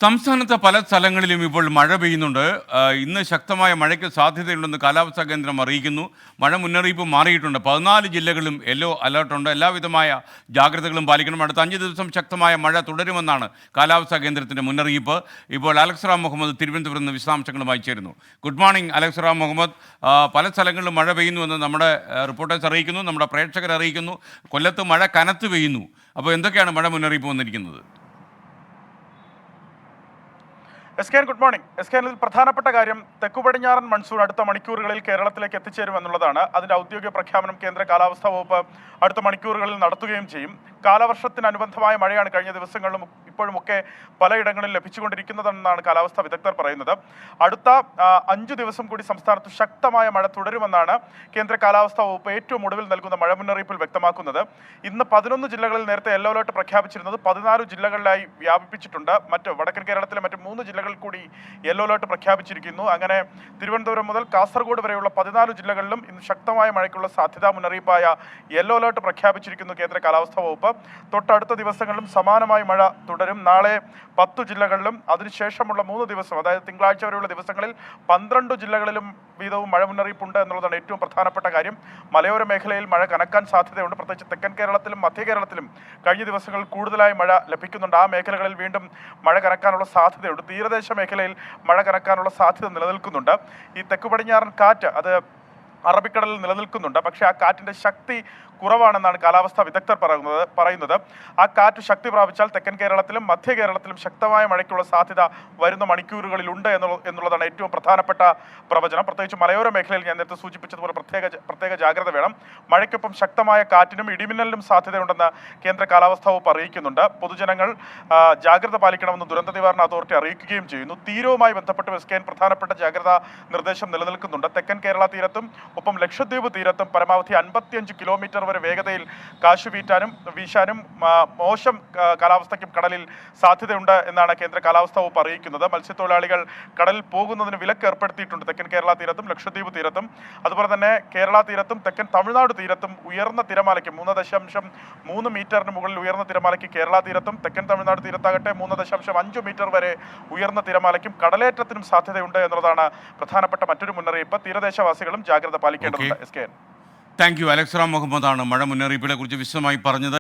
സംസ്ഥാനത്തെ പല സ്ഥലങ്ങളിലും ഇപ്പോൾ മഴ പെയ്യുന്നുണ്ട്. ഇന്ന് ശക്തമായ മഴയ്ക്ക് സാധ്യതയുണ്ടെന്ന് കാലാവസ്ഥാ കേന്ദ്രം അറിയിക്കുന്നു. മഴ മുന്നറിയിപ്പ് മാറിയിട്ടുണ്ട്. 14 ജില്ലകളിലും യെല്ലോ അലർട്ടുണ്ട്. എല്ലാവിധമായ ജാഗ്രതകളും പാലിക്കണം. അടുത്ത 5 ദിവസം ശക്തമായ മഴ തുടരുമെന്നാണ് കാലാവസ്ഥാ കേന്ദ്രത്തിൻ്റെ മുന്നറിയിപ്പ്. ഇപ്പോൾ അലക്സ് റാം മുഹമ്മദ് തിരുവനന്തപുരത്ത് നിന്ന് വിശദാംശങ്ങളുമായി ചേരുന്നു. Good morning Alex Ram Muhammad. പല സ്ഥലങ്ങളിലും മഴ പെയ്യുന്നുവെന്ന് നമ്മുടെ റിപ്പോർട്ടേഴ്സ് അറിയിക്കുന്നു, നമ്മുടെ പ്രേക്ഷകർ അറിയിക്കുന്നു. കൊല്ലത്ത് മഴ കനത്ത് പെയ്യുന്നു. അപ്പോൾ എന്തൊക്കെയാണ് മഴ മുന്നറിയിപ്പ് വന്നിരിക്കുന്നത്? S K good morning. S K ഇതിൽ പ്രധാനപ്പെട്ട കാര്യം തെക്കു പടിഞ്ഞാറൻ മൺസൂൺ അടുത്ത മണിക്കൂറുകളിൽ കേരളത്തിലേക്ക് എത്തിച്ചേരുമെന്നുള്ളതാണ്. അതിന്റെ ഔദ്യോഗിക പ്രഖ്യാപനം കേന്ദ്ര കാലാവസ്ഥാ വകുപ്പ് അടുത്ത മണിക്കൂറുകളിൽ നടത്തുകയും ചെയ്യും. കാലവർഷത്തിനനുബന്ധമായ മഴയാണ് കഴിഞ്ഞ ദിവസങ്ങളിലും ഇപ്പോഴുമൊക്കെ പലയിടങ്ങളിൽ ലഭിച്ചുകൊണ്ടിരിക്കുന്നതെന്നാണ് കാലാവസ്ഥാ വിദഗ്ധർ പറയുന്നത്. അടുത്ത 5 ദിവസം കൂടി സംസ്ഥാനത്ത് ശക്തമായ മഴ തുടരുമെന്നാണ് കേന്ദ്ര കാലാവസ്ഥാ വകുപ്പ് ഏറ്റവും ഒടുവിൽ നൽകുന്ന മഴ മുന്നറിയിപ്പിൽ വ്യക്തമാക്കുന്നത്. ഇന്ന് 11 ജില്ലകളിൽ നേരത്തെ യെല്ലോ അലർട്ട് പ്രഖ്യാപിച്ചിരുന്നത് 14 ജില്ലകളിലായി വ്യാപിപ്പിച്ചിട്ടുണ്ട്. വടക്കൻ കേരളത്തിലെ മറ്റ് 3 ജില്ലകളിൽ കൂടി യെല്ലോ അലർട്ട് പ്രഖ്യാപിച്ചിരിക്കുന്നു. അങ്ങനെ തിരുവനന്തപുരം മുതൽ കാസർഗോഡ് വരെയുള്ള 14 ജില്ലകളിലും ഇന്ന് ശക്തമായ മഴയ്ക്കുള്ള സാധ്യതാ മുന്നറിയിപ്പായ യെല്ലോ അലർട്ട് പ്രഖ്യാപിച്ചിരിക്കുന്നു കേന്ദ്ര കാലാവസ്ഥാ വകുപ്പ്. തൊട്ടടുത്ത ദിവസങ്ങളിലും സമാനമായ മഴ തുടരും. നാളെ 10 ജില്ലകളിലും അതിനുശേഷമുള്ള 3 ദിവസം, അതായത് തിങ്കളാഴ്ച വരെയുള്ള ദിവസങ്ങളിൽ 12 ജില്ലകളിലും വീതവും മഴ മുന്നറിയിപ്പുണ്ട് എന്നുള്ളതാണ് ഏറ്റവും പ്രധാനപ്പെട്ട കാര്യം. മലയോര മേഖലയിൽ മഴ കനക്കാൻ സാധ്യതയുണ്ട്. പ്രത്യേകിച്ച് തെക്കൻ കേരളത്തിലും മധ്യ കേരളത്തിലും കഴിഞ്ഞ ദിവസങ്ങളിൽ കൂടുതലായി മഴ ലഭിക്കുന്നുണ്ട്. ആ മേഖലകളിൽ വീണ്ടും മഴ കനക്കാനുള്ള സാധ്യതയുണ്ട്. തീരദേശ മേഖലയിൽ മഴ കനക്കാനുള്ള സാധ്യത നിലനിൽക്കുന്നുണ്ട്. ഈ തെക്കു പടിഞ്ഞാറൻ കാറ്റ് അത് അറബിക്കടലിൽ നിലനിൽക്കുന്നുണ്ട്. പക്ഷേ ആ കാറ്റിന്റെ ശക്തി കുറവാണെന്നാണ് കാലാവസ്ഥാ വിദഗ്ധർ പറയുന്നത്. ആ കാറ്റ് ശക്തി പ്രാപിച്ചാൽ തെക്കൻ കേരളത്തിലും മധ്യ കേരളത്തിലും ശക്തമായ മഴയ്ക്കുള്ള സാധ്യത വരുന്ന മണിക്കൂറുകളിലുണ്ട് എന്നുള്ളതാണ് ഏറ്റവും പ്രധാനപ്പെട്ട പ്രവചനം. പ്രത്യേകിച്ച് മലയോര മേഖലയിൽ ഞാൻ നേരത്തെ സൂചിപ്പിച്ചതുപോലെ പ്രത്യേക ജാഗ്രത വേണം. മഴയ്ക്കൊപ്പം ശക്തമായ കാറ്റിനും ഇടിമിന്നലിനും സാധ്യതയുണ്ടെന്ന് കേന്ദ്ര കാലാവസ്ഥാ വകുപ്പ് അറിയിക്കുന്നുണ്ട്. പൊതുജനങ്ങൾ ജാഗ്രത പാലിക്കണമെന്ന് ദുരന്ത നിവാരണ അതോറിറ്റി അറിയിക്കുകയും ചെയ്യുന്നു. തീരവുമായി ബന്ധപ്പെട്ട് വെസ്കേൻ പ്രധാനപ്പെട്ട ജാഗ്രതാ നിർദ്ദേശം നിലനിൽക്കുന്നുണ്ട്. തെക്കൻ കേരള തീരത്തും ഒപ്പം ലക്ഷദ്വീപ് തീരത്തും പരമാവധി 55 കിലോമീറ്റർ വരെ വേഗതയിൽ കാശ് വീശാനും മോശം കാലാവസ്ഥയ്ക്കും കടലിൽ സാധ്യതയുണ്ട് എന്നാണ് കേന്ദ്ര കാലാവസ്ഥാ വകുപ്പ് അറിയിക്കുന്നത്. മത്സ്യത്തൊഴിലാളികൾ കടലിൽ പോകുന്നതിന് വിലക്ക് ഏർപ്പെടുത്തിയിട്ടുണ്ട് തെക്കൻ കേരള തീരത്തും ലക്ഷദ്വീപ് തീരത്തും. അതുപോലെ തന്നെ കേരള തീരത്തും തെക്കൻ തമിഴ്നാട് തീരത്തും ഉയർന്ന തിരമാലയ്ക്ക് 3.3 മീറ്ററിന് മുകളിൽ ഉയർന്ന തിരമാലയ്ക്ക് കേരള തീരത്തും തെക്കൻ തമിഴ്നാട് തീരത്താകട്ടെ 3.5 മീറ്റർ വരെ ഉയർന്ന തിരമാലയ്ക്കും കടലേറ്റത്തിനും സാധ്യതയുണ്ട് എന്നുള്ളതാണ് പ്രധാനപ്പെട്ട മറ്റൊരു മുന്നറിയിപ്പ്. തീരദേശവാസികളും ജാഗ്രത പാലിക്കേണ്ടതുണ്ട്. S K. Thank you. Alex Ram മുഹമ്മദാണ് മഴ മുന്നറിയിപ്പിനെ കുറിച്ച് വിശദമായി പറഞ്ഞത്.